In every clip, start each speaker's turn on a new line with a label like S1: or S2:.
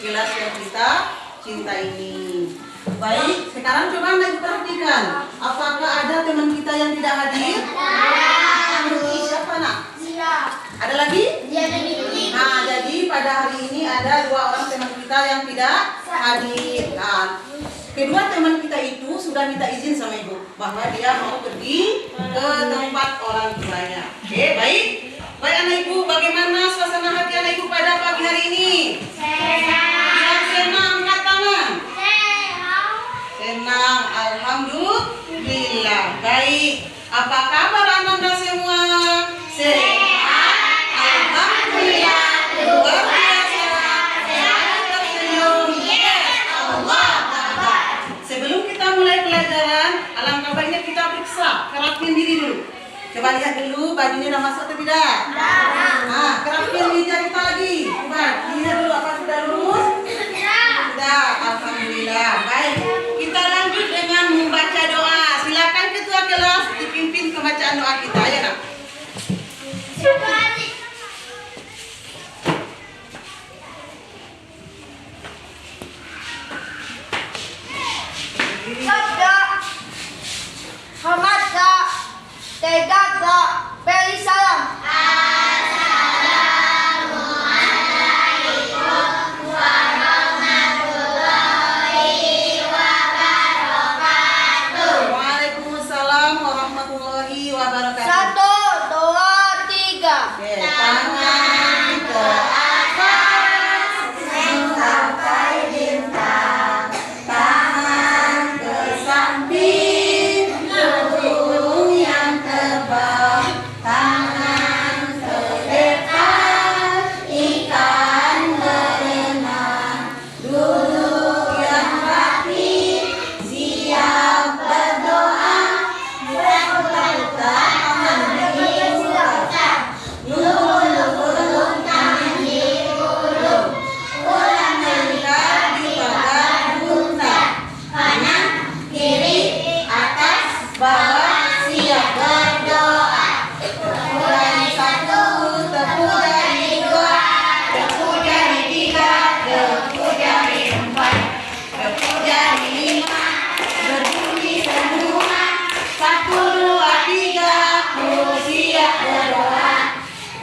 S1: kelas yang kita cinta ini. Baik, sekarang coba Anda perhatikan. Apakah ada teman kita yang tidak hadir? Siapa nak? Ada lagi? Nah, jadi pada hari ini ada 2 orang teman kita yang tidak hadir. Nah, kedua teman kita itu sudah minta izin sama ibu bahwa dia mau pergi ke tempat orang tuanya. Oke, baik. Baik anak ibu, bagaimana suasana hati anak ibu pada pagi hari ini? Yang senang, angkat tangan. Senang, alhamdulillah. Baik. Apa kabar Ananda semua? Sehat, alhamdulillah. Luar biasa. Sehat tersenyum. Yes, Allah Akbar. Sebelum kita mulai pelajaran, alangkah baiknya kita periksa, kerapin diri dulu. Coba lihat dulu bajunya udah masuk atau tidak? Nah, kerapin meja kita lagi. Coba lihat dulu apa sudah lurus? Sudah, alhamdulillah. Baik, kita lanjut dengan membaca doa. Silakan ketua kelas dipimpin pembacaan doa kita ya nak.
S2: Sabda Hamadza Tegakda Beri salam.
S1: Waalaikumsalam warahmatullahi wabarakatuh.
S2: 1, 2, 3.
S1: Oke, tangan ke atas sampai bintang, tangan ke samping, burung yang terbang, tangan ke depan, ikan berenang, duduk yang rapi, siap berdoa, berputar tangan diulurkan, lulur tangan diulur, ulang melingkar di pagar buntar, kanan, kiri, atas, bawah, siap berdoa. Ulangi 1, tepuk jari 2, tepuk jari 3, tepuk jari 4, tepuk jari 5, berbunyi semua. 1, 2, 3, siap berdoa.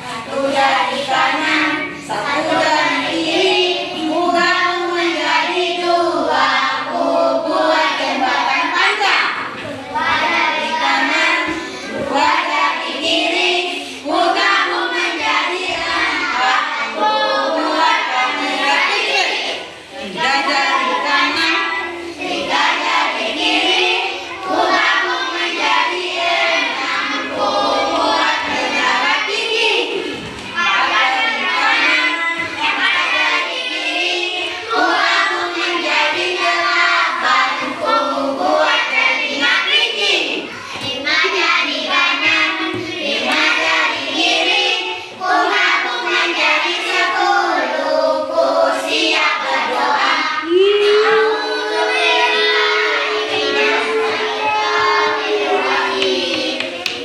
S1: 1 jari kanan, 1 jari kiri, bukan menjadi 2, buat tembakan panjang. 2 jari kanan, 2 jari kiri, bukan menjadi 4, buat kamera pikir. 3 jari kanan, 3 jari kiri, bukan menjadi 6, buat menara tinggi. 4 jari kanan, 4 jari kiri, bukan menjadi 8, buat telinga tinggi. 5 jari kanan, 5 jari kiri, bukan menjadi 10, siap berdoa.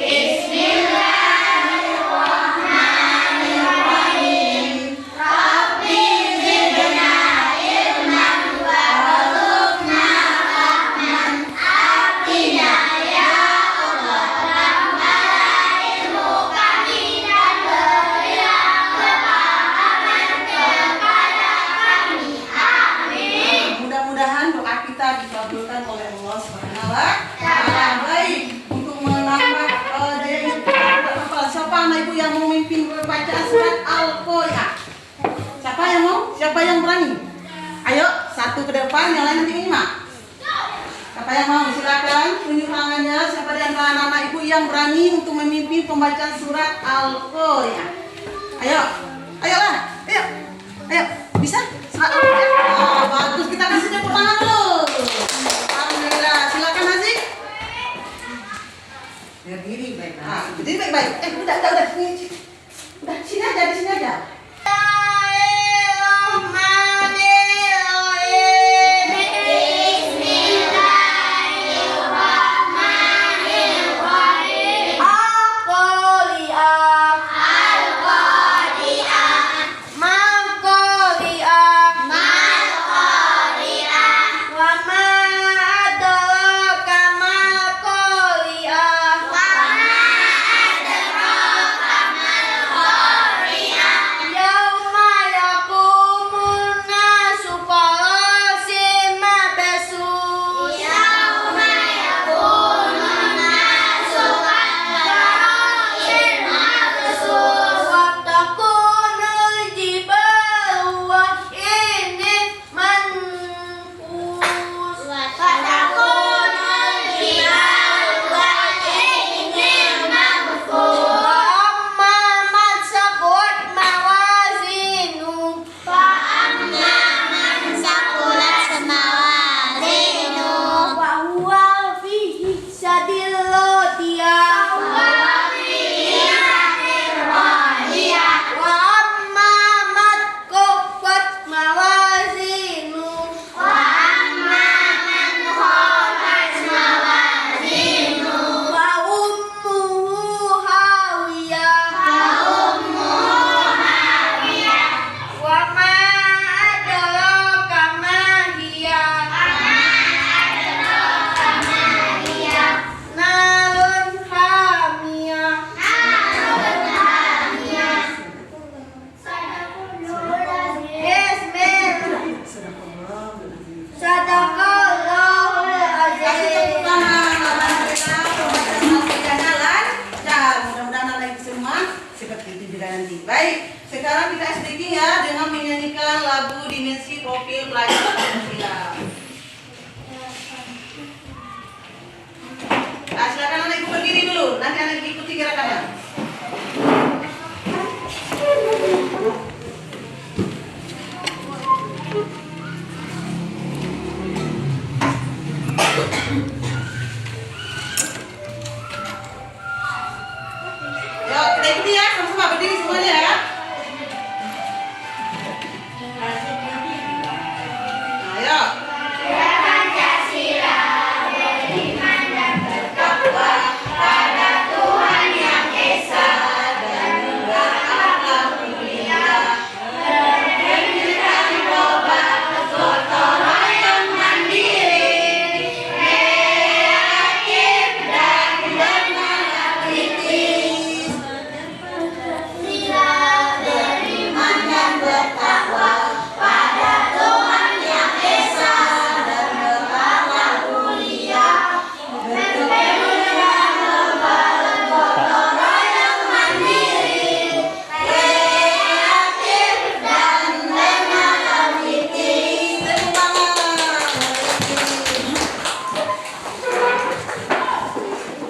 S1: Bismillahirrahmanirrahim. Rabbi zidna ilman warzuqna fahman. Artinya ya Allah, tambahlah ilmu kami dan berilah kepahaman kepada kami. Amin. Mudah-mudahan doa kita dikabulkan oleh Allah Subhanahu wa Ta'ala. Baik, untuk menambah siapa anak ibu yang mau memimpin bacaan surat Al-Qur'an? Siapa yang mau? Siapa yang berani? Ayo, 1 ke depan, yang lain nanti 5. Siapa yang mau? Silakan tunjuk tangannya. Siapa di antara anak-anak ibu yang berani untuk memimpin pembacaan surat Al-Qur'an? Ayo, ayolah, ayo, ayo, bisa? Surat Al-Qur'an. Oh, bagus, kita kasih tepuk tangan dulu. Alhamdulillah, silakan Hazik. Berdiri baik. Berdiri baik-baik. Udah, sini. Udah, sini aja, di sini aja.
S2: Al-Qari'ah.
S1: profil pelajar Pancasila. Nah, silakan anak ibu berdiri dulu, nanti anak ibu ikuti gerakannya. Yuk, kita ikuti ya, sama-sama berdiri semuanya ya. Ayo.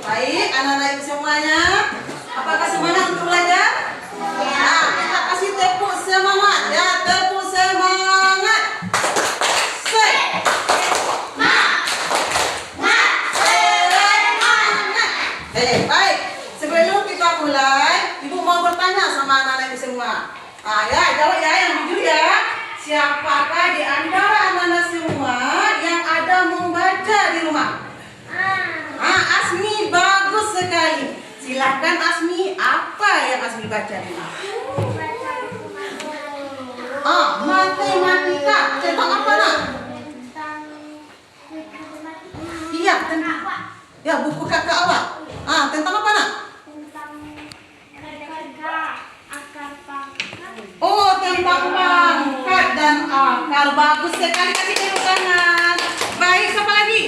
S1: Baik, anak-anak ibu semuanya, apakah semangat untuk belajar? Nah, kita kasih tepuk semangat ya, tepuk semangat. Baik. Sebelum kita mulai, ibu mau bertanya sama anak-anak ibu semua. Ya, jawab ya yang jujur ya. Siapakah di antara anak-anak semua yang ada membaca di rumah? Asmi, bagus sekali. Silakan Asmi, apa yang Asmi baca di rumah? Matematika. Tentang apa nak? Iya, tentang ya buku kakak awak. Tentang apa nak? Oh, tentang pangkat dan akar. Bagus sekali, kasih tepuk tangan. Baik, siapa lagi?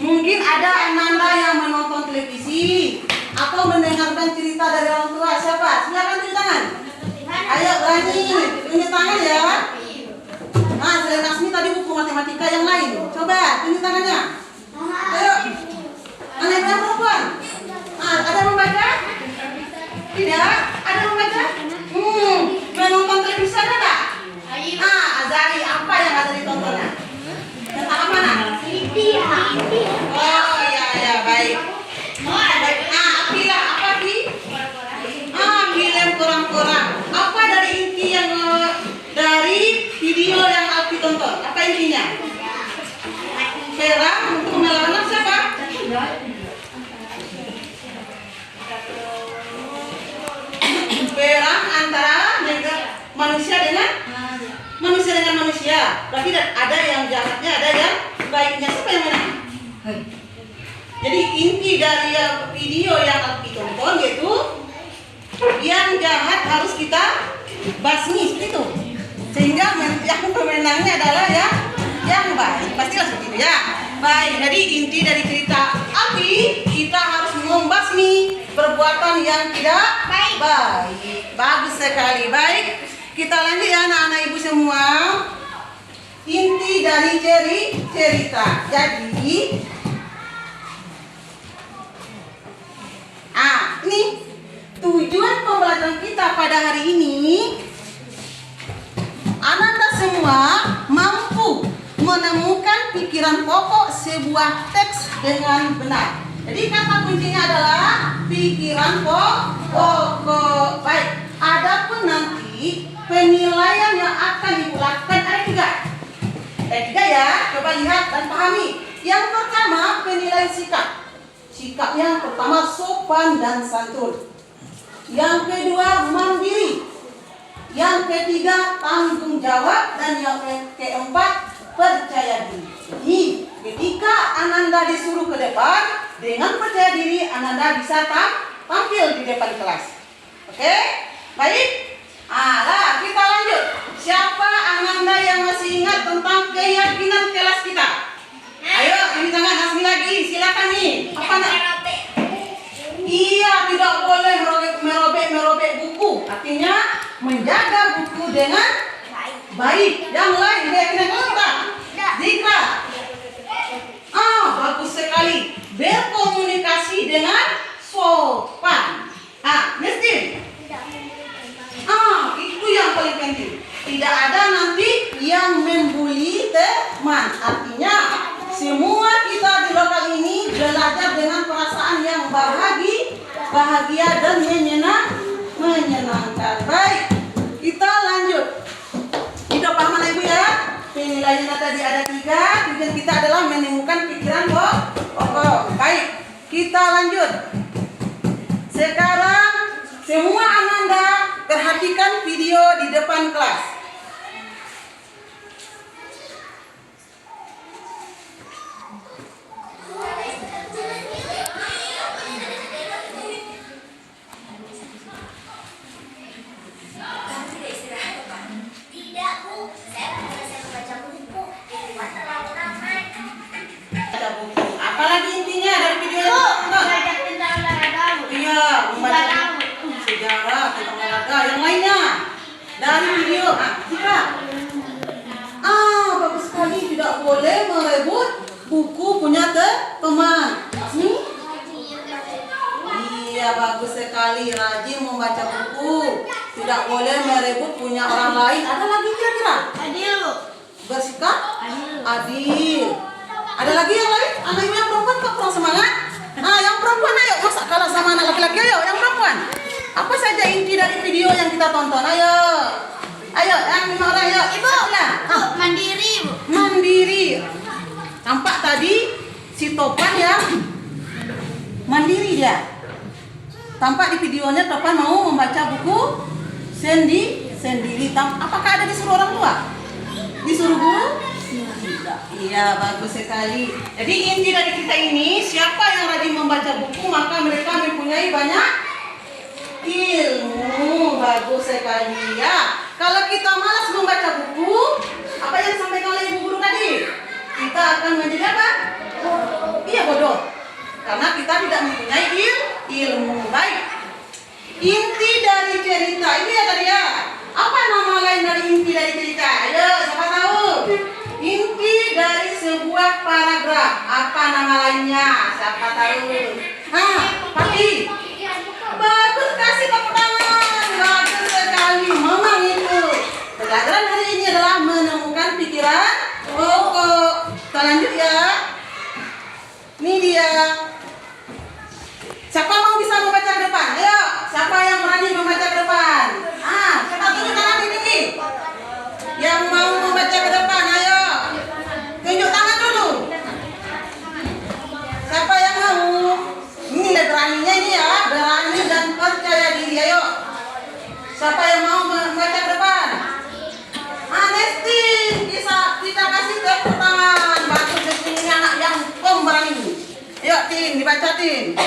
S1: Mungkin ada anak-anak yang menonton televisi atau mendengarkan cerita dari orang tua. Siapa? Silakan tunjuk tangan. Ayo berani, tunjuk tangan ya. Selain Asmi tadi buku matematika yang lain. Coba tunjuk tangannya. Ayo. Anak yang perempuan. Ada yang membaca? Tidak? Ada yang membaca? Menonton televisi ada tak? Azari, apa yang ada ditontonnya? Tentang apa nak? Oh ya baik. Akila, apa Ki? Film kurang-kurang. Apa dari inti yang dari video yang Alfi tonton? Apa intinya? Perang untuk melawan siapa? Perang antara manusia dengan manusia. Berarti ada yang jahatnya, ada yang baiknya. Siapa yang menang? Jadi inti dari video yang Alfi tonton yaitu yang jahat harus kita basmi, seperti itu. Sehingga yang pemenangnya adalah yang baik. Pastilah seperti itu ya. Baik, jadi inti dari cerita Alfi, kita harus membasmi perbuatan yang tidak baik. Bagus sekali. Baik, kita lanjut ya anak-anak ibu semua. Inti dari cerita. Jadi ini tujuan pembelajaran kita pada hari ini, anak-anak semua mampu menemukan pikiran pokok sebuah teks dengan benar. Jadi kata kuncinya adalah pikiran pokok. Baik, adapun nanti penilaian yang akan dilakukan ada 3. Ada 3 ya, coba lihat dan pahami. Yang pertama penilaian sikap. Sikap yang pertama sopan dan santun. Yang kedua mandiri. Yang ketiga tanggung jawab. Dan yang keempat percaya diri. Jadi ketika Ananda disuruh ke depan, dengan percaya diri Ananda bisa tampil di depan kelas. Oke? Baik? Kita lanjut. Siapa Ananda yang masih ingat tentang keyakinan kelas kita? Ayo, ini tangan Asmi lagi. Silakan nih. Apa nak? Iya, tidak boleh merobek buku. Artinya menjaga buku dengan Baik, yang lain keyakinan kita. Zikra. Bagus sekali. Berkomunikasi dengan sopan. Miskin. Itu yang paling penting. Tidak ada nanti yang membuli teman. Artinya semua kita di lokal ini belajar dengan perasaan yang bahagia dan menyenangkan. Baik, kita lanjut. Kita paham anak ibu ya? Penilaiannya tadi ada 3. Tujuan kita adalah menemukan pikiran pokok. Baik, kita lanjut. Sekarang semua Ananda perhatikan video di depan kelas. Apalagi intinya dari video yang tonton? Iya, membaca sejarah tentang olahraga. Yang lainnya dari video. Kita. Bagus sekali. Tidak boleh merebut buku punya teman. Iya, bagus sekali. Rajin membaca buku. Tidak boleh merebut punya orang lain. Ada lagi kira-kira?
S2: Adil.
S1: Bersikap adil. Ada lagi yang lain? Anak ibu yang perempuan kok kurang semangat? Yang perempuan ayo, masa kalah sama anak laki-laki? Ayo, yang perempuan. Apa saja inti dari video yang kita tonton? Ayo, yang 5 orang, ayo.
S2: Ibu, mandiri, Bu.
S1: Mandiri. Nampak tadi si Topan yang mandiri dia. Tampak di videonya Topan mau membaca buku sendiri. Apakah ada disuruh orang tua? Disuruh guru? Iya, bagus sekali. Jadi inti dari kita ini, siapa yang rajin membaca buku maka mereka mempunyai banyak ilmu. Bagus sekali ya. Kalau kita malas membaca buku, apa yang disampaikan oleh ibu guru tadi? Kita akan menjadi apa? Iya, bodoh. Karena kita tidak mempunyai ilmu. Baik. Inti dari cerita ini ya tadi ya. Apa nama lain dari inti dari cerita? Ayo, siapa tahu? Inti dari sebuah paragraf. Apa nama lainnya? Siapa tahu? Pagi. Bagus, kasih tepuk tangan. Bagus sekali. Memang itu. Pelajaran hari ini adalah menemukan pikiran pokok. Kita lanjut ya. Ini dia. Siapa mau bisa membaca ke depan? Ayo. Siapa yang berani membaca ke depan? Siapa tunjuk tangan tinggi? Yang mau membaca ke depan, ayo. Tunjuk tangan dulu. Siapa yang mau? Ini beraninya ini ya, berani dan percaya diri. Ayo. Siapa yang mau membaca ke depan? Nesti, kita kasih tepuk tangan. Bagus, Nesti ini anak yang pemberani. Ayo, Tin, dibaca Tin.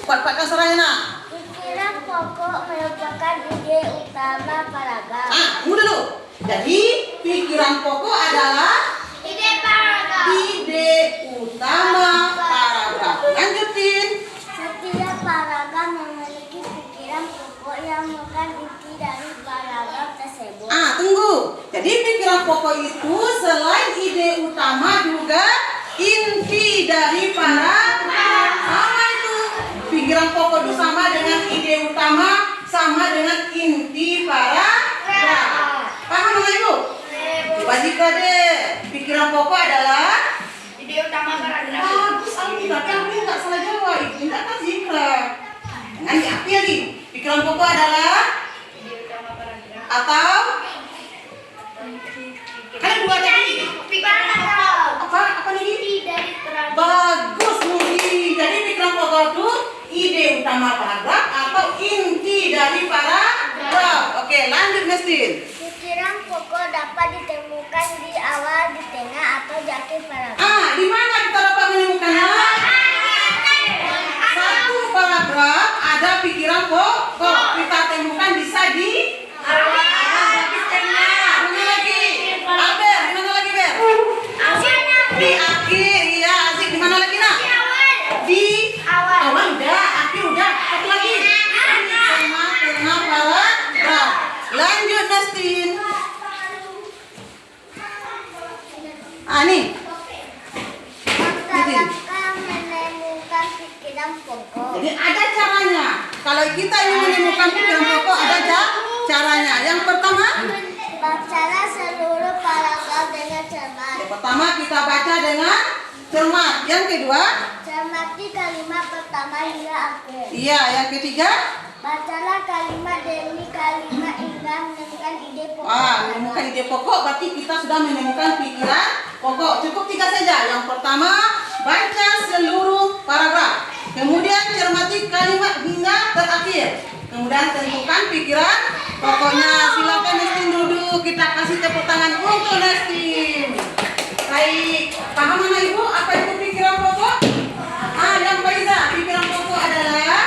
S1: Kuat-kuatkan suaranya nak.
S2: Pikiran pokok merupakan ide utama paragraf.
S1: Tunggu dulu. Jadi pikiran pokok adalah
S2: Ide paragraf.
S1: ide utama paragraf. Lanjutin.
S2: Setiap paragraf memiliki pikiran pokok yang bukan inti dari paragraf tersebut.
S1: Tunggu. Jadi pikiran pokok itu selain ide utama juga inti dari paragraf. Sama itu. Pikiran pokok itu sama dengan ide utama, sama dengan inti paragraf. Paham nggak ibu? Coba jika deh. Pikiran pokok adalah
S2: Ide utama paragraf.
S1: bagus Alfi, tapi Alfi nggak salah jawab. Itu nggak kan Zikra. Dengan Alfi lagi. Pikiran pokok adalah
S2: Ide utama paragraf.
S1: atau ada 2 tadi.
S2: Pikiran pokok.
S1: Apa nih?
S2: Inti dari paragraf.
S1: Bagus Nuri. Jadi pikiran pokok itu ide utama paragraf atau inti dari paragraf. Oke, lanjut Nestin.
S2: Pikiran pokok dapat ditemukan di awal, di tengah, atau di akhir paragraf.
S1: Di mana kita dapat menemukannya? Satu paragraf ada pikiran pokok. Kita temukan bisa di mana lagi? Albert, di mana lagi Ber? Di akhir, ya. Asik, di mana lagi nak? Di awal udah, akhir udah. Satu lagi. Tengah paragraf. Lanjut Nesti. Nih.
S2: Masyarakat menemukan pikiran pokok.
S1: Jadi ada caranya. Kalau kita ingin menemukan pikiran pokok, ada caranya. Yang pertama,
S2: Bacalah seluruh paragraf dengan cermat.
S1: yang pertama kita baca dengan cermat. Yang kedua,
S2: Cermati kalimat pertama hingga akhir.
S1: iya. Yang ketiga,
S2: Bacalah kalimat demi kalimat hingga menemukan ide pokok.
S1: menemukan ide pokok berarti kita sudah menemukan pikiran pokok. Cukup 3 saja. Yang pertama, baca seluruh paragraf. Kemudian cermati kalimat hingga terakhir. Kemudian tentukan pikiran pokoknya. Silakan Nestin duduk. Kita kasih tepuk tangan untuk Nestin. Baik, paham anak ibu apa itu pikiran pokok? Yang Faiza, pikiran pokok adalah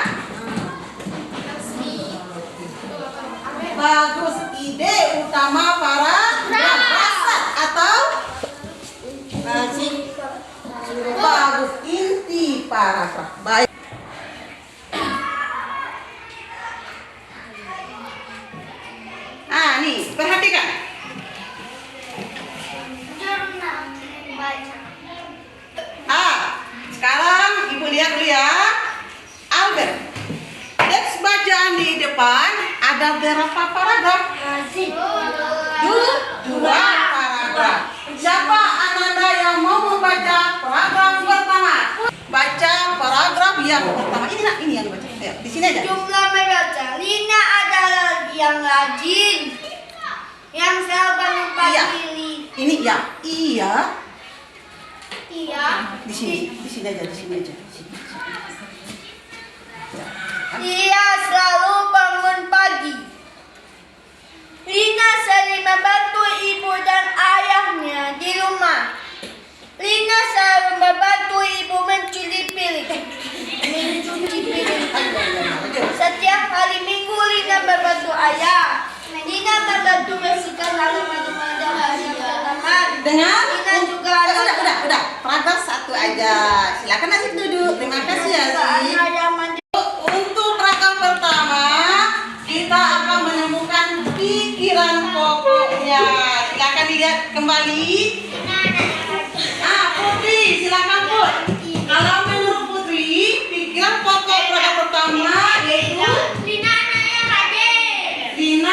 S1: bagus ide utama para dasar atau bagus inti paragraf. Baik. Nih, perhatikan. Sekarang ibu lihat dulu ya. Albert, teks bacaan di depan ada berapa paragraf? Dua paragraf. Siapa Ananda yang mau membaca paragraf pertama? Baca paragraf yang pertama. Ini yang baca. Ayo, di sini aja.
S2: Jumlah membaca. Lina adalah yang rajin, yang sabar memperhatikan.
S1: Ini ya. Iya.
S2: Iya.
S1: Di sini aja.
S2: Ia selalu bangun pagi. Lina sering membantu ibu dan ayahnya di rumah. Lina selalu membantu ibu mencuci piring. Setiap hari Minggu Lina membantu ayah. Lina membantu bersihkan halaman-halaman dan halaman.
S1: Dengan
S2: Lina juga
S1: udah. Paragraf 1 aja. Silakan Aziz duduk. Terima kasih ya, Aziz. Untuk paragraf pertama, kita akan menemukan pikiran pokoknya. Silakan dilihat kembali. Putri, silakan Put. Kalau menurut Putri, pikiran pokok paragraf pertama yaitu Lina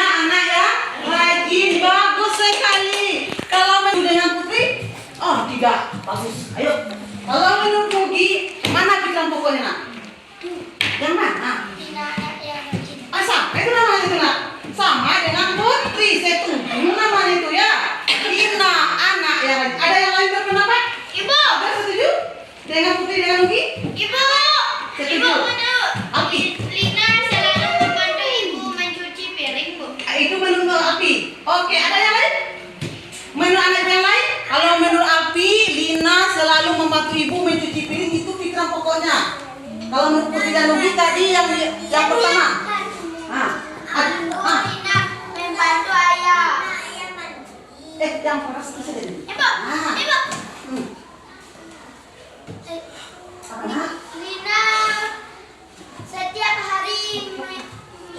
S1: anak yang rajin. Bagus sekali. Kalau menurut dengan Putri, 3. Bagus. Ayo. Kalau menurut Pugi, mana pikiran pokoknya nak? Yang mana? Sama itu namanya itu nak. Sama dengan Putri. Saya tunggu namanya itu ya. Lina anak yang rajin. Ada yang lain berpendapat?
S2: Ibu.
S1: Ada setuju? Dengan Putri dengan Pugi?
S2: Ibu.
S1: Setuju? Api.
S2: Lina selalu membantu ibu mencuci piring, Bu.
S1: Itu menurut Api. Oke, ada yang lain? Menurut anak yang lain? Kalau menurut Api, Lina selalu membantu ibu mencuci piring, itu pikiran pokoknya. Kalau menurut Putri dan Nugi tadi yang pertama.
S2: Lina membantu ayah.
S1: Yang keras itu saja.
S2: Ibu. Lina setiap hari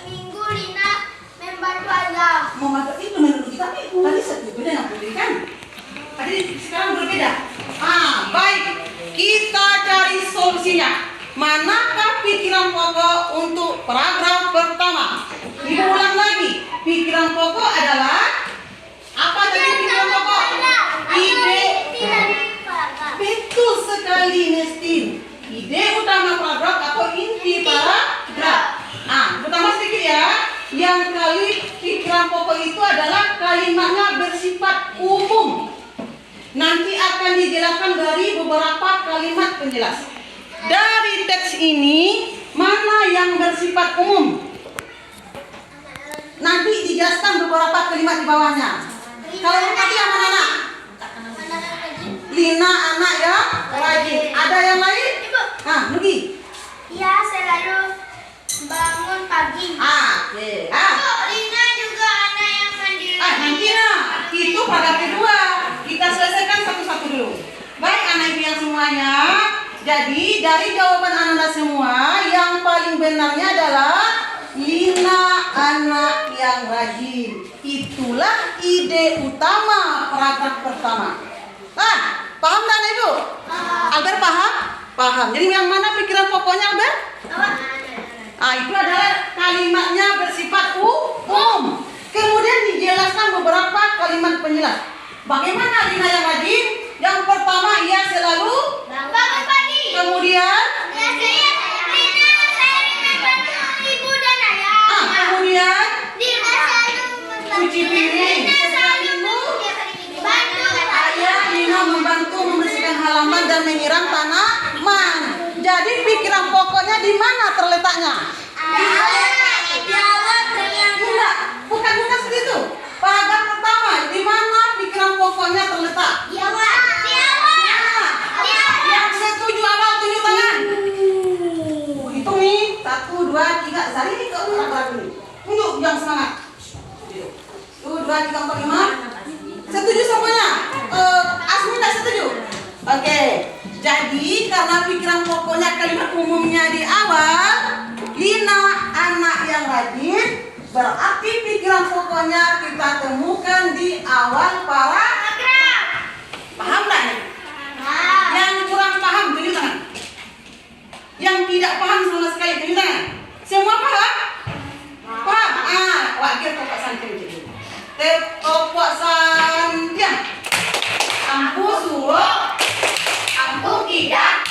S2: Minggu Lina membantu ayah.
S1: Membantu itu menurut kita tadi setuju dengan Putri kan? Tadi sekarang berbeda. Baik. Kita cari solusinya. Manakah pikiran pokok untuk paragraf pertama? Ibu ulang lagi. Pikiran pokok adalah apa tadi pikiran pokok? Ide. Betul sekali Nestin. Ide utama paragraf atau inti paragraf. Pertama sedikit ya. Yang kali pikiran pokok itu adalah kalimatnya bersifat umum. Nanti akan dijelaskan dari beberapa kalimat penjelas. Dari teks ini, mana yang bersifat umum? Nanti dijelaskan beberapa kalimat di bawahnya. Kalau tadi yang mana nak? Lina anak yang rajin. Ada yang lain? Nugi.
S2: Ia selalu bangun pagi.
S1: Oke.
S2: Lina juga anak yang mandiri.
S1: Nanti nak. Itu pada kedua. Kita selesaikan satu-satu dulu. Baik anak ibu yang semuanya. Jadi dari jawaban Ananda semua, yang paling benarnya adalah Lina anak yang rajin. Itulah ide utama paragraf pertama. Paham. Jadi yang mana pikiran pokoknya, Albert? Itu adalah kalimatnya bersifat umum. Kemudian dijelaskan beberapa kalimat penjelas. Bagaimana Lina yang rajin? Yang pertama, ia selalu
S2: Bangun pagi.
S1: kemudian
S2: Saya membantu ibu dan ayah.
S1: kemudian
S2: Lina selalu
S1: cuci piring. Setiap minggu
S2: bantu
S1: ayah Lina membantu membersihkan halaman dan menyiram tanaman. Jadi pikiran pokoknya di mana terletaknya? Enggak, bukan seperti itu. Paragraf pertama, di mana pikiran pokoknya terletak? Yang setuju awal tunjuk tangan. Hitung nih, 1, 2, 3. Zari ini ke paragraf ini. Tunjuk yang semangat. 1, 2, 3, 4, 5. Setuju semuanya? Asmi tidak setuju? Oke. Jadi karena pikiran pokoknya kalimat umumnya di awal, Lina anak yang rajin, berarti pikiran pokoknya kita temukan di awal paragraf. Paham nggak nih? Yang kurang paham tunjuk tangan. Yang tidak paham sama sekali tunjuk tangan. Semua paham? Paham? Wakil Topok Santian jadi. Topok Santian. Ampu suruh, ampu tidak,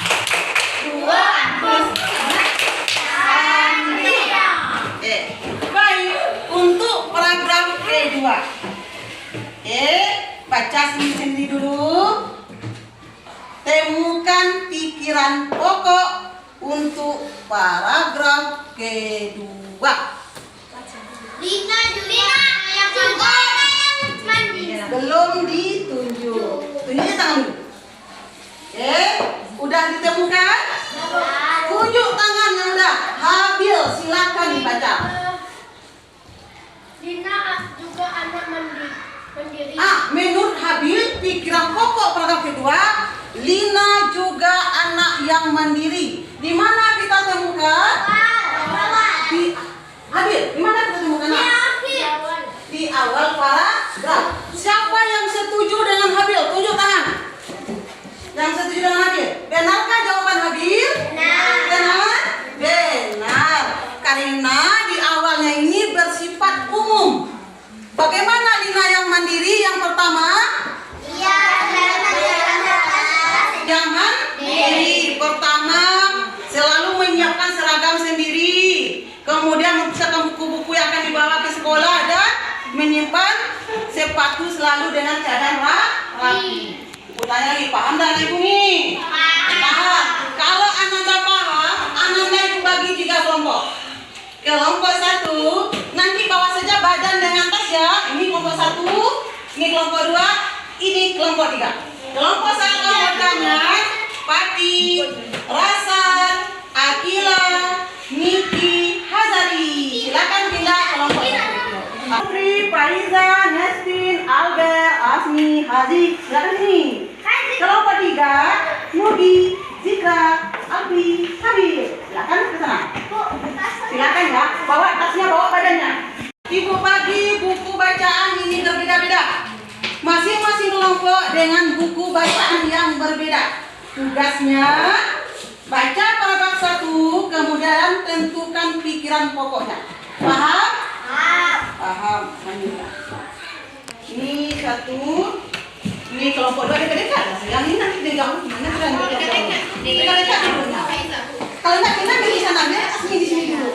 S1: dua ampu baik, untuk paragraf kedua. Baca sendiri dulu. Temukan pikiran pokok untuk paragraf kedua.
S2: Lina juga yang mandi.
S1: Belum ditunjuk. Tunjuknya tangan dulu. Udah ditemukan? Tunjuk tangan yang udah. Habil, silakan dibaca.
S2: Lina juga anak mandiri.
S1: Menurut Habil, pikiran pokok paragraf kedua, Lina juga anak yang mandiri. Di mana kita temukan? Di Habil. Di mana kita temukan? Di awal paragraf. Siapa yang setuju dengan Habil? Tunjuk tangan. Yang setuju dengan Habil. Benarkah jawaban Habil? Benar. Benar. Karena di awalnya ini bersifat umum. Bagaimana Lina yang mandiri? Yang pertama, yang mandiri. Pertama, selalu menyiapkan seragam sendiri. Kemudian mempersiapkan buku-buku yang akan dibawa ke sekolah dan menyimpan sepatu selalu dengan keadaan rapi. Ibu tanya lagi, paham dan ibu nih? Paham. Kalau Ananda paham, Ananda itu bagi 3 kelompok. Kelompok 1, nanti bawa saja badan dengan tas ya. Ini kelompok 1, ini kelompok 2, ini kelompok 3. Kelompok 1 anggotanya Pati, Rasan, Akila, Niki, Hazari. Silakan pindah kelompok 1. Putri, Faiza, Nestin, Albert, Asmi, Hazi. Silakan sini. Kelompok 3, Nugi, Zikra, Alfi, Habil. Silakan ke sana. Silakan ya, bawa tasnya, bawa badannya. Ibu bagi buku bacaan ini berbeda-beda. Masing-masing kelompok dengan buku bacaan yang berbeda. Tugasnya baca paragraf 1, kemudian tentukan pikiran pokoknya. Paham? Paham. Ini 1, ini kelompok 2 dekat-dekat. Yang ini nanti digabung gimana? Dekat-dekat dulu. Kalau nggak kita di sana, Asmi di sini dulu.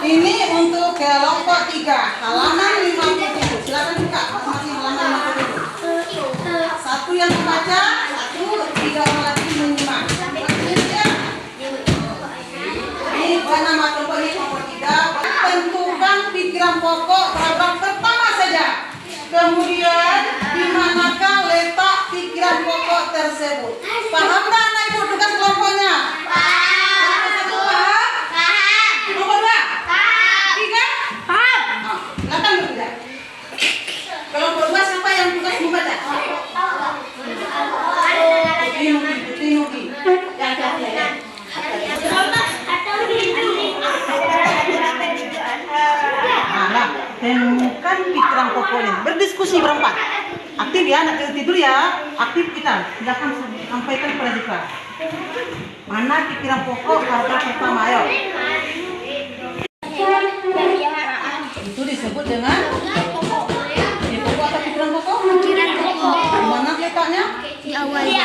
S1: Ini untuk kelompok 3, halaman 57. Silakan buka masing-masing halaman 57. 1 yang membaca, 1, 3 orang lagi menyimak. Ini nama kelompok ini kelompok 3. Tentukan pikiran pokok paragraf pertama saja. Kemudian di manakah letak pikiran pokok tersebut? Paham nggak anak ibu tugas kelompoknya? Kelompok 2? 3? Paham? Silakan bekerja. Kelompok 2 siapa yang tugas membaca? Nugi. Yang pokoknya. Berdiskusi berempat. Aktif ya, nak tidur ya. Aktif kita. Silakan sampaikan kepada Zikra. Mana pikiran pokok paragraf pertama, ayo. Itu disebut dengan pokok atau pikiran pokok?
S2: Pikiran pokok.
S1: Di mana letaknya?
S2: Di awal. Di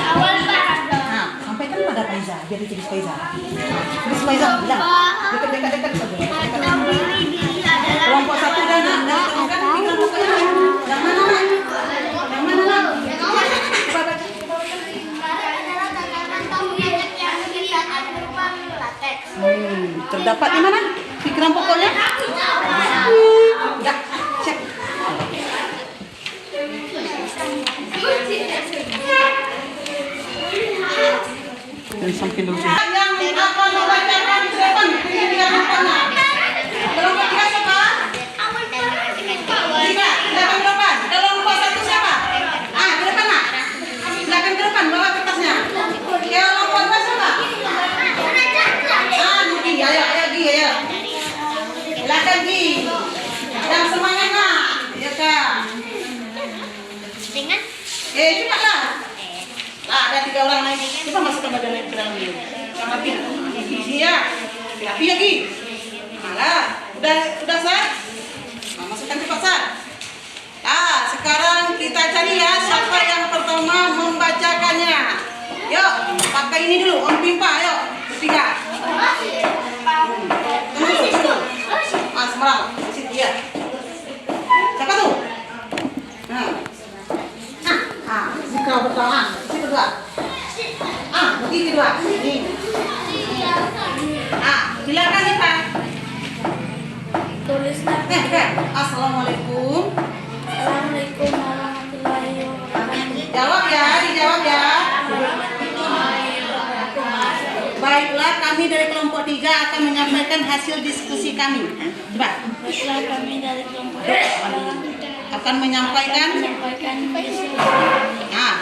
S2: awal paragraf.
S1: Nah, sampaikan pada Faiza, biar ditulis Faiza. Tulis Faiza, bilang. Dekat saja.
S2: Diri adalah
S1: Kelompok satu dan kan pikiran pokoknya. Yang mana? Yang mana? Coba baca.
S2: adalah tatanan tahunan yang kelihatan berupa lateks.
S1: Terdapat di mana? Pikiran pokoknya? Ya, cek. Dan sampai dulu. Yang akan membacakan di depan pikiran pokoknya. Kelompok tiga siapa? Tiga, silakan ke depan. Kelompok satu siapa? Ke depan nak. Silakan ke depan, bawa kertasnya. Kelompok dua siapa? Gi, ayo Gi, ayo. Silakan Gi. Yang semangat nak. Ya kak. Cepatlah. Ada 3 orang lagi. Kita masukkan badan lagi ke dalam dulu. Sama Gi. Iya. Rapi ya Gi. Malah. Udah Sar? Masukkan cepat Sar. Sekarang kita cari ya siapa yang pertama membacakannya. Yuk, pakai ini dulu, Om Pimpa, yuk. Bertiga. Tunggu dulu. Semarang. Situ ya. Siapa tuh? Zikra pertama. Situ kedua. Bagi kedua. Ini. Silakan Zikra.
S2: Tulislah.
S1: Assalamualaikum.
S2: Assalamualaikum warahmatullahi wabarakatuh.
S1: Dijawab ya. Baiklah, kami dari kelompok 3 akan menyampaikan hasil diskusi kami. Coba.
S2: Baiklah, kami dari kelompok 3
S1: Akan menyampaikan.
S2: diskusi.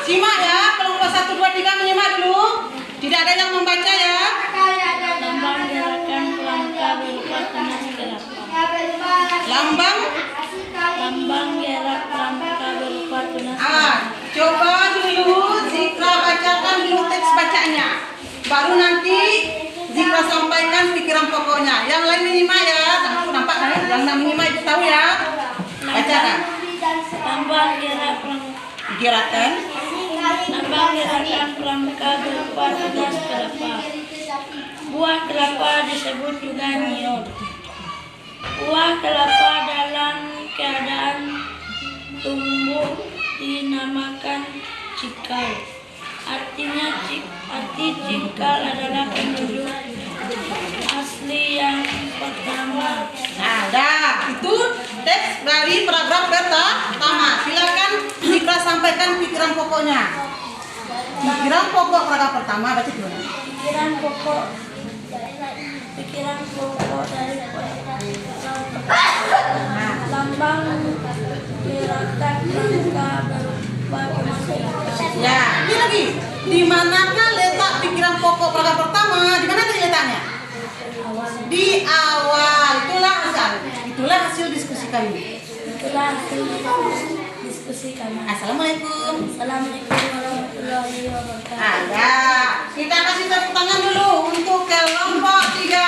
S1: Simak ya, kelompok 1, 2, 3 menyimak dulu. Tidak ada yang membaca ya.
S2: Lambang gerakan kerangka berupa tunas kelapa. Lambang gerak kerangka berupa tunas kelapa.
S1: Coba dulu Zikra bacakan dulu teks bacanya. Baru nanti Zikra sampaikan pikiran pokoknya. Yang lain menyimak ya. Nampak kan? Yang nak menyimak itu tahu ya. Bacakan.
S2: Lambang gerak
S1: Gerakan.
S2: Lambang gerakan kerangka berupa tunas kelapa. Buah kelapa disebut juga nyiur. Buah kelapa dalam keadaan tumbuh dinamakan cikal. Artinya cikal adalah penduduk asli yang pertama.
S1: Itu teks dari paragraf pertama. Silakan Zikra sampaikan pikiran pokoknya. Pikiran pokok paragraf pertama baca dulu.
S2: Pikiran pokok dari lambang gerakan kerangka berupa tunas kelapa.
S1: Ya, ini lagi. Di manakah letak pikiran pokok paragraf pertama? Di mana tadi letaknya? Di awal. Itulah hasil diskusi kami. Assalamualaikum.
S2: Assalamualaikum warahmatullahi wabarakatuh.
S1: Kita kasih tepuk tangan dulu untuk kelompok 3.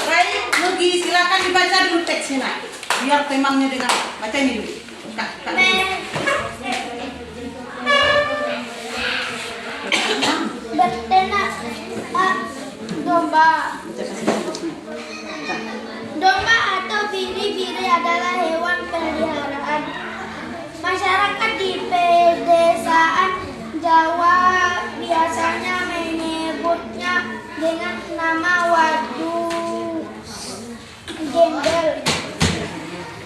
S1: Baik, Nugi, silakan dibaca dulu teksnya. Biar temangnya dengan baca ini dulu.
S2: Beternak domba. Domba atau biri-biri adalah hewan peliharaan. Masyarakat di pedesaan Jawa biasanya menyebutnya dengan nama waduk gembel.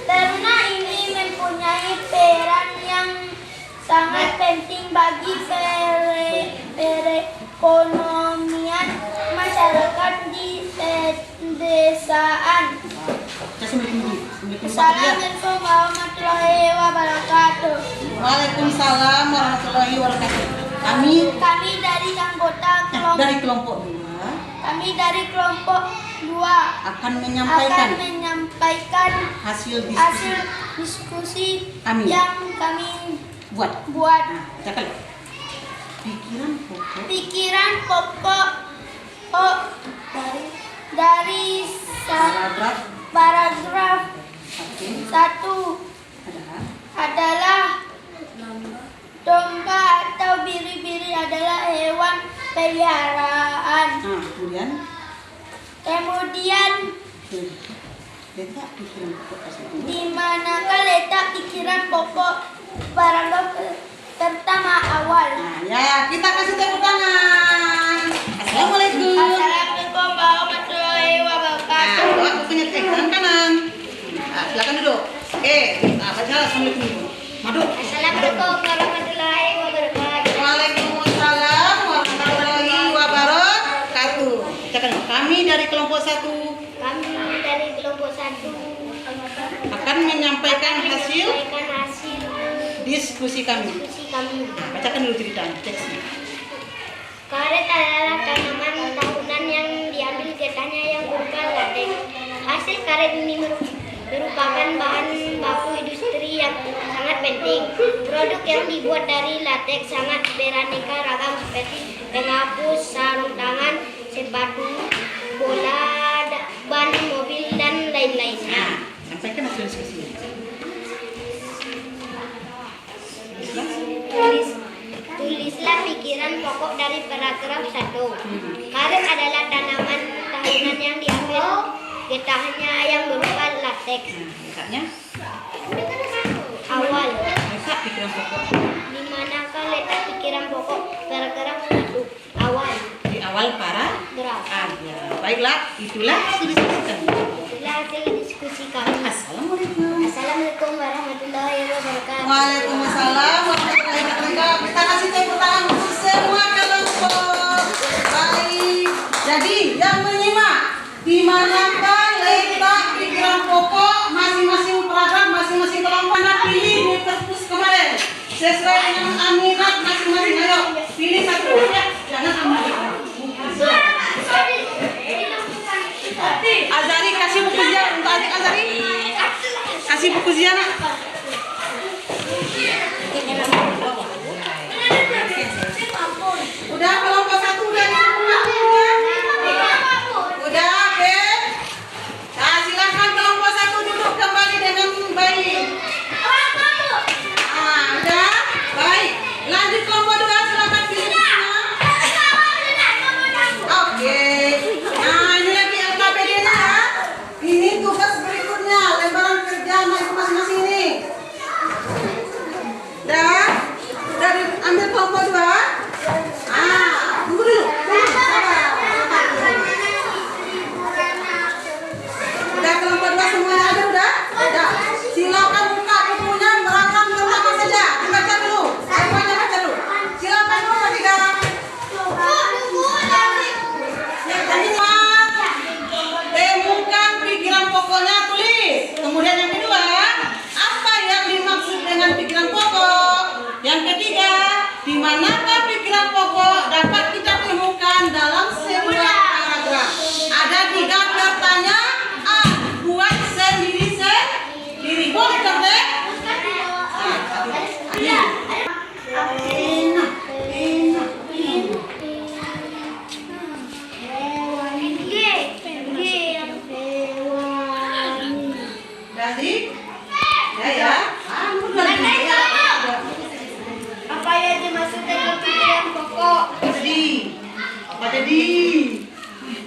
S2: Ternak ini mempunyai peran yang sangat penting bagi perekonomian masyarakat di pedesaan. Assalamualaikum warahmatullahi wabarakatuh.
S1: Waalaikumsalam warahmatullahi wabarakatuh. Kami
S2: dari anggota
S1: dari kelompok 2
S2: Kami dari kelompok 2
S3: akan
S2: akan
S3: menyampaikan
S2: menyampaikan
S3: hasil
S2: hasil
S3: diskusi
S2: diskusi
S3: Kami.
S2: yang kami
S3: buat.
S2: buat.
S3: Nah, cakap. Pikiran pokok
S2: dari paragraf
S3: satu
S2: 1 adalah domba atau biri-biri adalah hewan peliharaan.
S3: Nah,
S2: Kemudian
S3: letak pikiran pokok tersebut.
S2: di manakah letak pikiran pokok paragraf pertama awal?
S3: Nah, ya, kita kasih tepuk tangan. Assalamualaikum.
S2: Assalamualaikum warahmatullahi
S3: Nah,
S2: wabarakatuh.
S3: bawa bukunya ke tangan kanan. Nah, silakan duduk. Baca assalamualaikum dulu. Madu.
S2: Assalamualaikum warahmatullahi wabarakatuh.
S3: Waalaikumsalam warahmatullahi wabarakatuh. Cakap, kami dari kelompok 1
S2: Kami dari kelompok 1
S3: akan menyampaikan hasil
S2: hasil
S3: diskusi kami.
S2: diskusi kami.
S3: Bacakan dulu cerita teksnya.
S2: Karet adalah tanaman tahunan yang diambil getahnya yang berupa latex. Hasil karet ini merupakan bahan baku industri yang sangat penting. Produk yang dibuat dari latex sangat beraneka ragam seperti penghapus, sarung tangan, sepatu, bola, ban mobil, dan lain-lainnya.
S3: Sampaikan hasil diskusi.
S2: Tulislah pikiran pokok dari paragraf 1. Karet adalah tanaman tahunan yang diambil getahnya yang berupa latex.
S3: Letaknya
S2: Awal.
S3: letak pikiran pokok
S2: Di manakah letak pikiran pokok paragraf 1? Awal.
S3: di awal
S2: Graf.
S3: ya. Baiklah, itulah hasil diskusi kami.
S2: Itulah hasil diskusi kami.
S3: Assalamualaikum.
S2: Assalamualaikum warahmatullahi wabarakatuh.
S3: Waalaikumsalam warahmatullahi wabarakatuh. Kita kasih tepuk tangan untuk semua kelompok. Baik. Jadi yang menyimak, di manakah letak pikiran pokok masing-masing paragraf, masing-masing kelompok? Anda pilih di perpus kemarin sesuai dengan minat masing-masing. Ayo pilih satu. Jangan ambil. Azari kasih buku dia untuk adik Azari. Kasih buku dia nak. Udah kelompok 1 udah udah oke. Nah, silakan kelompok 1 duduk kembali dengan baik. Udah baik. Lanjut kelompok 2 silakan pilih bukunya. Oke. Nah, ini lagi LKPD-nya ya. Ini tugas berikutnya, lembaran kerja masing-masing ini. Dan dari ambil kelompok 2. Tunggu dulu. Sabar. Udah kelompok 2 semuanya ada udah? Udah. Silakan buka bukunya, merangkam tentang apa saja. Dibaca dulu. Semuanya baca dulu. Silakan nomor 3. Temukan pikiran pokoknya, tulis. Kemudian yang kedua, apa yang dimaksud dengan pikiran pokok? Yang ketiga, di manakah pikiran pokok dapat kita temukan dalam sebuah paragraf? Ada 3 pertanyaan. Buat sendiri. Boleh contek? Jadi, ya.
S2: Apa yang dimaksud dengan pikiran pokok?
S3: Jadi,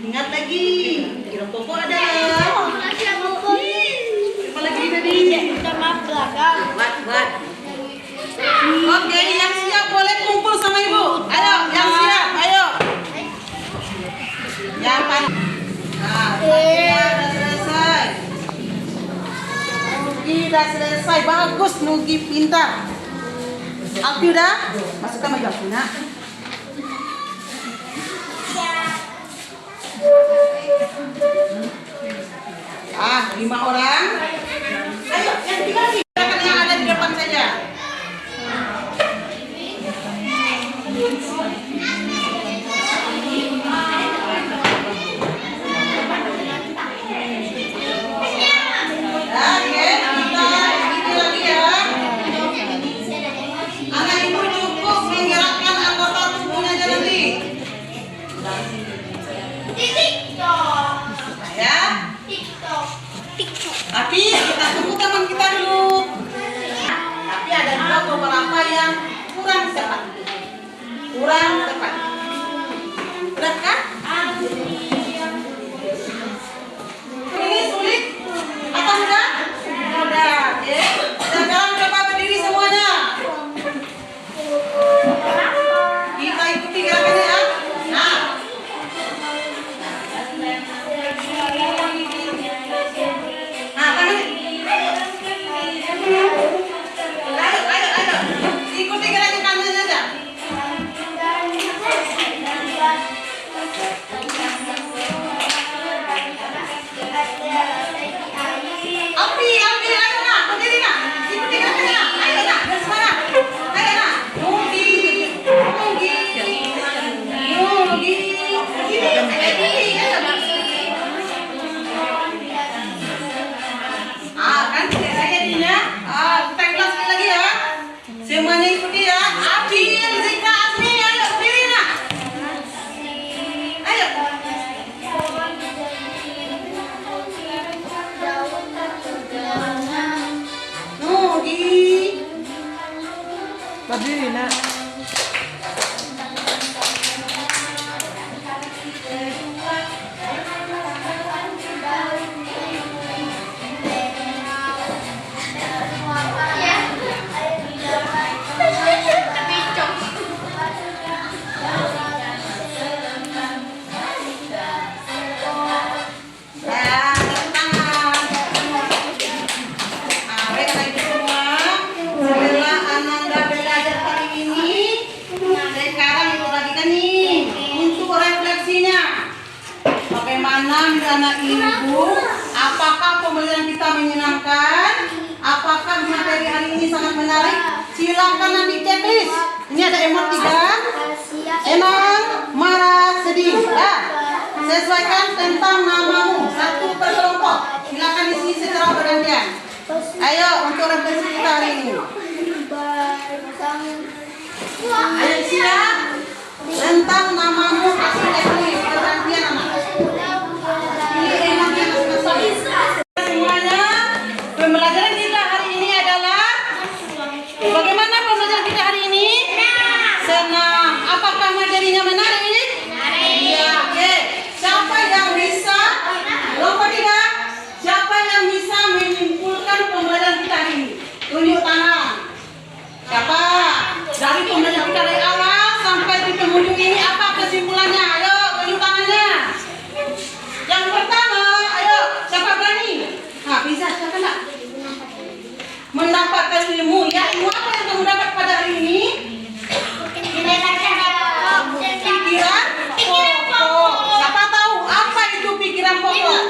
S3: ingat lagi, pikiran pokok adalah apa lagi tadi?
S2: Nama belakang.
S3: Buat. Oke, yang siap boleh kumpul sama ibu. Ayo, yang siap, ayo. Yang paling. Nah, udah selesai. Nugi udah selesai, bagus Nugi, pintar. Alfi udah? Masukkan baju Alfi nak. Ah, 5 orang. Ayo, yang 3 lagi. Silakan yang ada di depan saja. Ya. Tapi kita tunggu teman kita dulu. Tapi ada juga beberapa yang kurang tepat. Udah kan? Ini sulit atau mudah? Mudah. Oke. Sekarang coba berdiri semuanya. Kita ikuti gerakannya ya. Nah. Ayo. Ikuti gerakan kanan saja. Api, ayo nak, berdiri nak. Ikuti gerakannya. Ayo nak, bersemangat. Ayo nak. Nugi. Kan selesai jadinya. Kita ulang sekali lagi ya. Semuanya ikuti ya. Abil, Zika, Asmi, ayo berdiri nak. Ayo. Nugi.
S1: Berdiri nak. Bagaimana anak ibu? Apakah pembelajaran kita menyenangkan? Apakah materi hari ini sangat menarik? Silakan nanti checklist. Ini ada emot 3. Senang, marah, sedih. Ya. Sesuaikan tentang namamu. 1 per kelompok. Silakan isi secara bergantian. Ayo untuk refleksi kita hari ini. Ayo isi ya. Tentang namamu kasih checklist bergantian anak. Semuanya, pembelajaran kita hari ini adalah bagaimana pembelajaran kita hari ini? Senang. Apakah materinya menarik? Iya. Oke. Siapa yang bisa? Kelompok 3. Siapa yang bisa menyimpulkan pembelajaran kita hari ini? Tunjuk tangan. Siapa? Dari pembelajaran kita dari awal sampai di penghujung ini apa kesimpulannya? Ayo tunjuk tangannya. Yang pertama, ayo siapa berani? Bisa siapa nak? Mendapatkan ilmu. Ya, ilmu apa yang kamu dapat pada hari ini? Pikiran pokok. Siapa tahu apa itu pikiran pokok?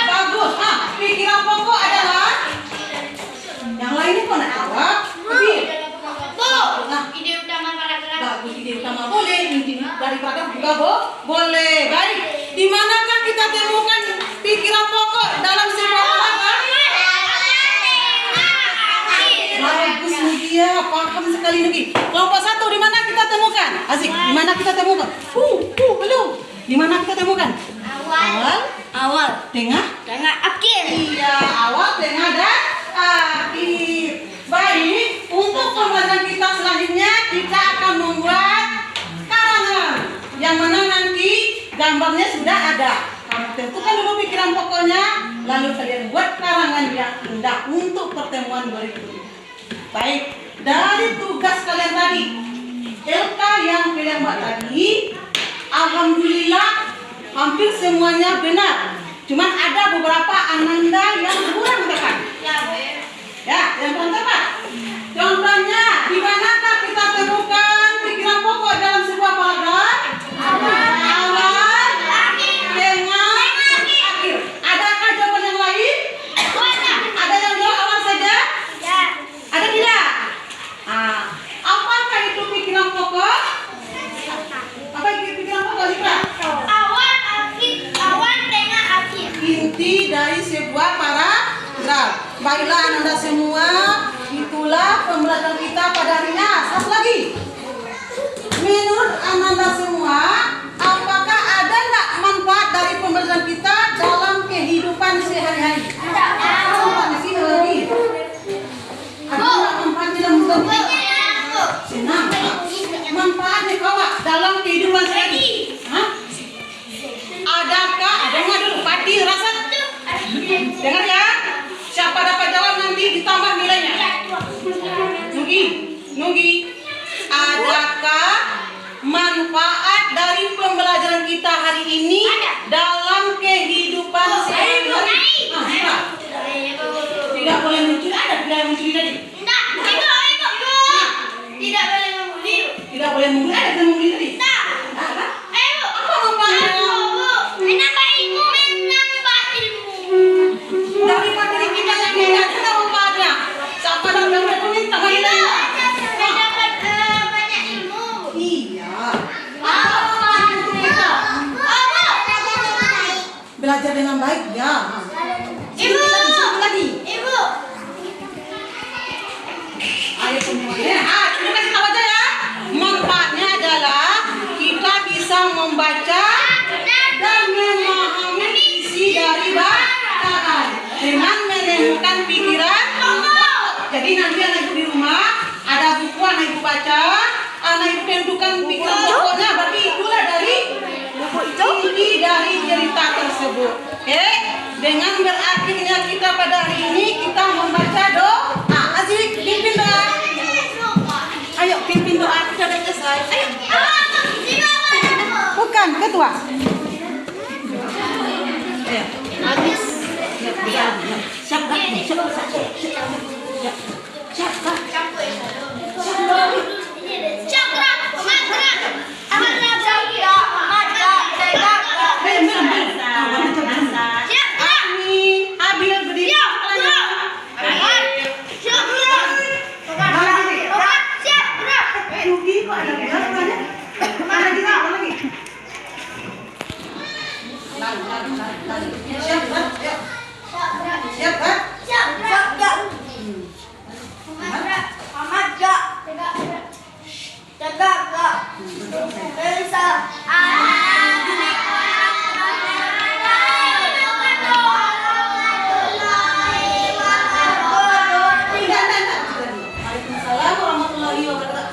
S1: Bagus. Pikiran pokok adalah yang lainnya kok nak jawab?
S2: Ide utama paragraf.
S3: Bagus, ide utama boleh. Inti dari paragraf juga boleh. Baik. Di manakah kita temukan pikiran pokok dalam sebuah paragraf? Bagus Nugia, paham sekali Nugi. Kelompok 1 di mana kita temukan? Asik, di mana kita temukan? Belum. Di mana kita temukan? Awal, tengah,
S2: Akhir.
S3: iya, awal, tengah, dan akhir. Baik, untuk pembelajaran kita selanjutnya kita akan membuat karangan yang mana nanti gambarnya sudah ada. Kamu tentukan dulu pikiran pokoknya, lalu kalian buat karangan yang indah untuk pertemuan berikutnya. Baik, dari tugas kalian tadi, LK yang kalian buat tadi, alhamdulillah hampir semuanya benar. Cuman ada beberapa ananda yang kurang tepat. Ya, yang kurang tepat. Contohnya, di manakah kita temukan pikiran pokok dalam sebuah paragraf? Awal, tengah, akhir. Adakah jawaban yang lain? Ada yang jawab awal saja? Ada tidak? Apakah itu pikiran pokok? Apa itu pikiran pokok, Zikra?
S2: Awal, tengah, akhir.
S3: Inti dari sebuah paragraf. Baiklah Ananda semua, itulah pembelajaran kita pada hari ini. Satu lagi. Menurut Ananda Dengar ya. Siapa dapat jawab nanti ditambah nilainya. Nugi. Adakah manfaat dari pembelajaran kita hari ini dalam kehidupan sehari-hari? Tidak boleh mencuri. Ada tidak mencuri tadi? Tidak boleh membuli. Ada yang membuli tadi? Apa manfaatnya? Dari materi kita yang tidak ada manfaatnya. Siapa dapat ini tambah nilainya? Iya. Apa manfaat untuk kita? Belajar dengan baik ya. Satu lagi. Ayo semuanya. Kita kasih tahu aja ya. Manfaatnya adalah kita bisa membaca dan memahami isi dari bacaan dengan menemukan pikiran. Jadi nanti anak ibu di rumah ada buku anak ibu baca, anak ibu tentukan pikiran pokoknya. Berarti itulah dari buku inti dari cerita tersebut. Oke? Dengan berakhirnya kita pada hari ini kita membaca doa. Azik, pimpin doa. Ayo pimpin doa, kita udah selesai. Ayo. Bukan, ketua. Ayo. Habis. Abil berdiri. Siap, Pak? Waalaikumsalam warahmatullahi wabarakatuh.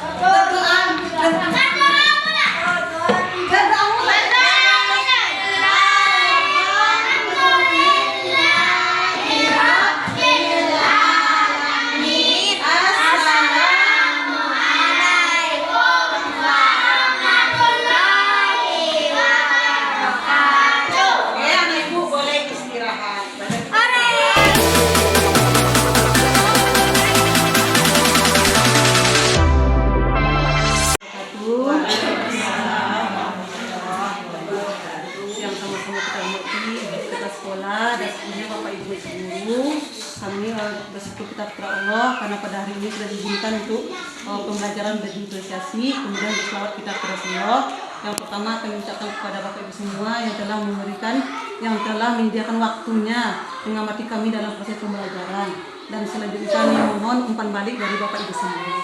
S3: Bersyukur kita kepada Allah karena pada hari ini sudah diizinkan untuk pembelajaran berdifferensiasi. Kemudian berselawat kita kepada Rasulullah. Yang pertama kami ucapkan kepada Bapak Ibu semua yang telah menyediakan waktunya mengamati kami dalam proses pembelajaran. Dan selanjutnya kami mohon umpan balik dari Bapak Ibu semua.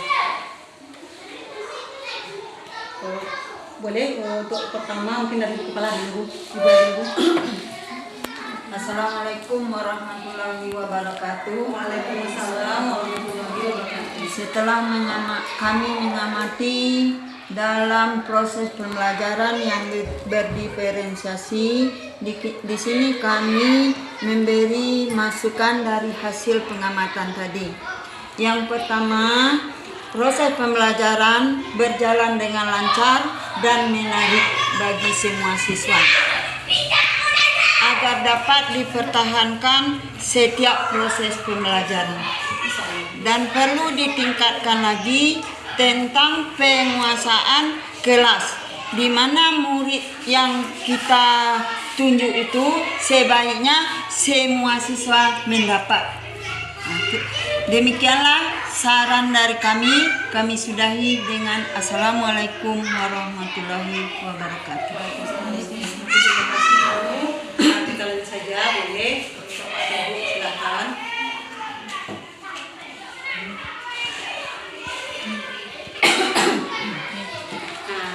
S3: Boleh untuk pertama mungkin dari kepala dulu, Ibu.
S4: Assalamualaikum warahmatullahi wabarakatuh.
S3: Waalaikumsalam warahmatullahi wabarakatuh.
S4: Setelah kami mengamati dalam proses pembelajaran yang berdiferensiasi, di sini kami memberi masukan dari hasil pengamatan tadi. Yang pertama, proses pembelajaran berjalan dengan lancar dan menarik bagi semua siswa, agar dapat dipertahankan setiap proses pembelajaran. Dan perlu ditingkatkan lagi tentang penguasaan kelas, di mana murid yang kita tunjuk itu sebaiknya semua siswa mendapat. Demikianlah saran dari kami sudahi dengan Assalamualaikum warahmatullahi wabarakatuh.
S3: Kalian saja boleh, silakan.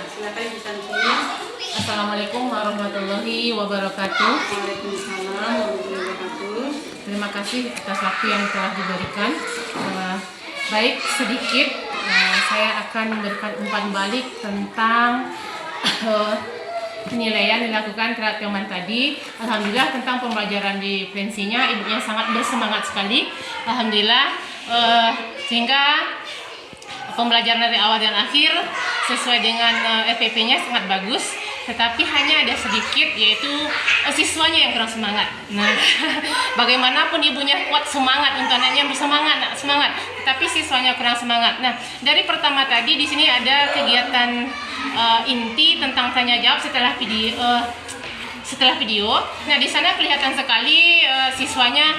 S3: Silakan Ibu Santi.
S5: Assalamualaikum warahmatullahi wabarakatuh.
S3: Waalaikumsalam warahmatullahi wabarakatuh.
S5: Terima kasih atas waktu yang telah diberikan. Baik, sedikit saya akan memberikan umpan balik tentang penilaian dilakukan terhadap teman tadi. Alhamdulillah tentang pembelajaran di pensinya ibunya sangat bersemangat sekali. Alhamdulillah sehingga pembelajaran dari awal dan akhir sesuai dengan FPP-nya sangat bagus. Tetapi hanya ada sedikit, yaitu siswanya yang kurang semangat. Nah, bagaimanapun ibunya kuat semangat untuk anaknya semangat, tapi siswanya kurang semangat. Nah, dari pertama tadi di sini ada kegiatan inti tentang tanya jawab setelah video. Nah, di sana kelihatan sekali siswanya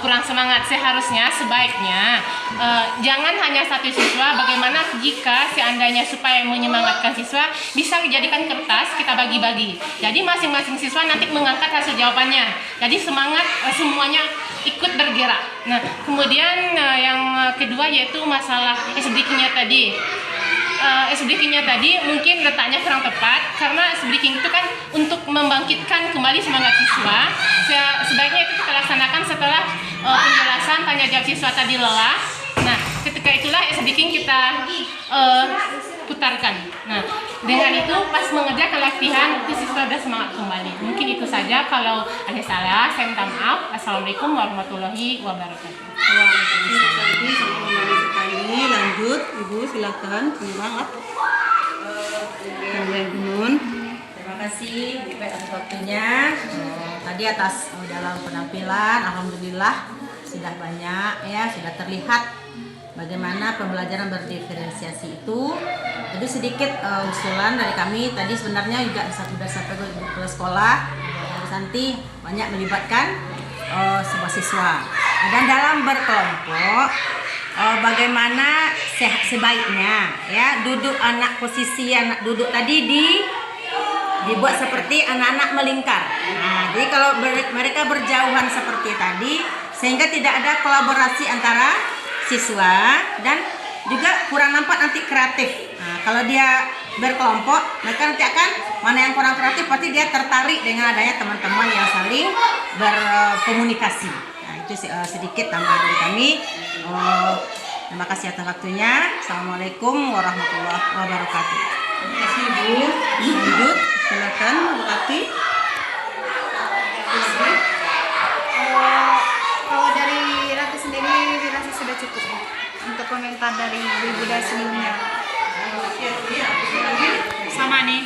S5: kurang semangat. Sebaiknya jangan hanya satu siswa. Bagaimana jika seandainya supaya menyemangatkan siswa bisa dijadikan kertas kita bagi-bagi. Jadi masing-masing siswa nanti mengangkat hasil jawabannya. Jadi semangat semuanya ikut bergerak. Nah, kemudian yang kedua yaitu masalah SBK-nya tadi. SBK-nya tadi mungkin letaknya kurang tepat karena SBK itu kan untuk membangkitkan kembali semangat siswa. Sebaiknya itu kita laksanakan setelah penjelasan tanya jawab siswa tadi lelah. Nah, ketika itulah SBK kita putarkan. Nah, dengan itu pas mengerjakan latihan itu siswa sudah semangat kembali. Mungkin itu saja. Kalau ada salah saya minta maaf. Assalamualaikum warahmatullahi wabarakatuh.
S3: Lanjut, Ibu silakan. Semangat.
S6: Terima kasih Bu Pet atas waktunya. Tadi atas dalam penampilan, alhamdulillah sudah banyak ya, sudah terlihat bagaimana pembelajaran berdiferensiasi itu. Jadi sedikit usulan dari kami tadi sebenarnya juga sudah sampai ke sekolah. Bu Santi banyak melibatkan semua siswa. Dan dalam berkelompok bagaimana sebaiknya ya posisi anak duduk tadi dibuat seperti anak-anak melingkar. Nah, jadi kalau mereka berjauhan seperti tadi sehingga tidak ada kolaborasi antara siswa dan juga kurang nampak nanti kreatif. Nah, kalau dia berkelompok mereka nanti akan mana yang kurang kreatif pasti dia tertarik dengan adanya teman-teman yang saling berkomunikasi. Nah, itu sedikit tambahan dari kami. Terima kasih atas waktunya. Assalamualaikum warahmatullahi wabarakatuh.
S3: Terima kasih Bu. Lanjut, silakan Bu Ati.
S7: Kalau dari Ratu sendiri dirasa sudah cukup ya? Untuk komentar dari Ibu dari sebelumnya. Sama nih.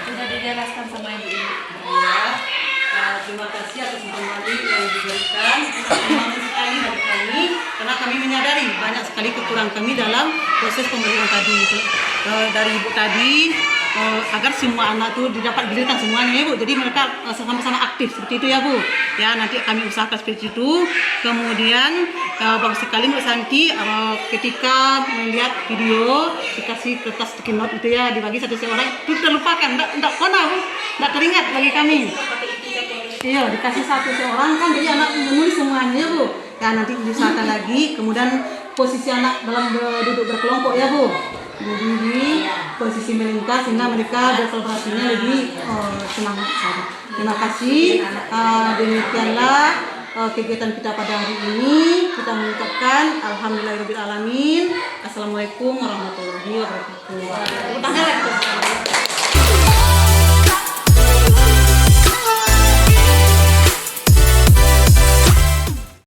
S3: Sudah dijelaskan sama Ibu. Terima kasih atas informasi yang diberikan. Semangat sekali dari kami karena kami menyadari banyak sekali kekurangan kami dalam proses pembelajaran tadi itu dari Ibu tadi agar semua anak itu didapat giliran semuanya ya Bu. Jadi mereka sama-sama aktif seperti itu ya Bu. Ya nanti kami usahakan seperti itu. Kemudian bagus sekali Mbak Santi ketika melihat video dikasih kertas sticky note itu ya dibagi satu orang itu terlupakan, tidak kona Bu, tidak teringat bagi kami. Iya, dikasih satu seorang kan jadi anak menulis semuanya ya Bu. Ya nanti diusahakan lagi. Kemudian posisi anak dalam duduk berkelompok ya Bu. Jadi di posisi melingkar sehingga mereka berkolaborasinya lebih senang saja. Terima kasih. Demikianlah kegiatan kita pada hari ini. Kita mengucapkan alhamdulillahirabbil alamin. Assalamualaikum warahmatullahi wabarakatuh.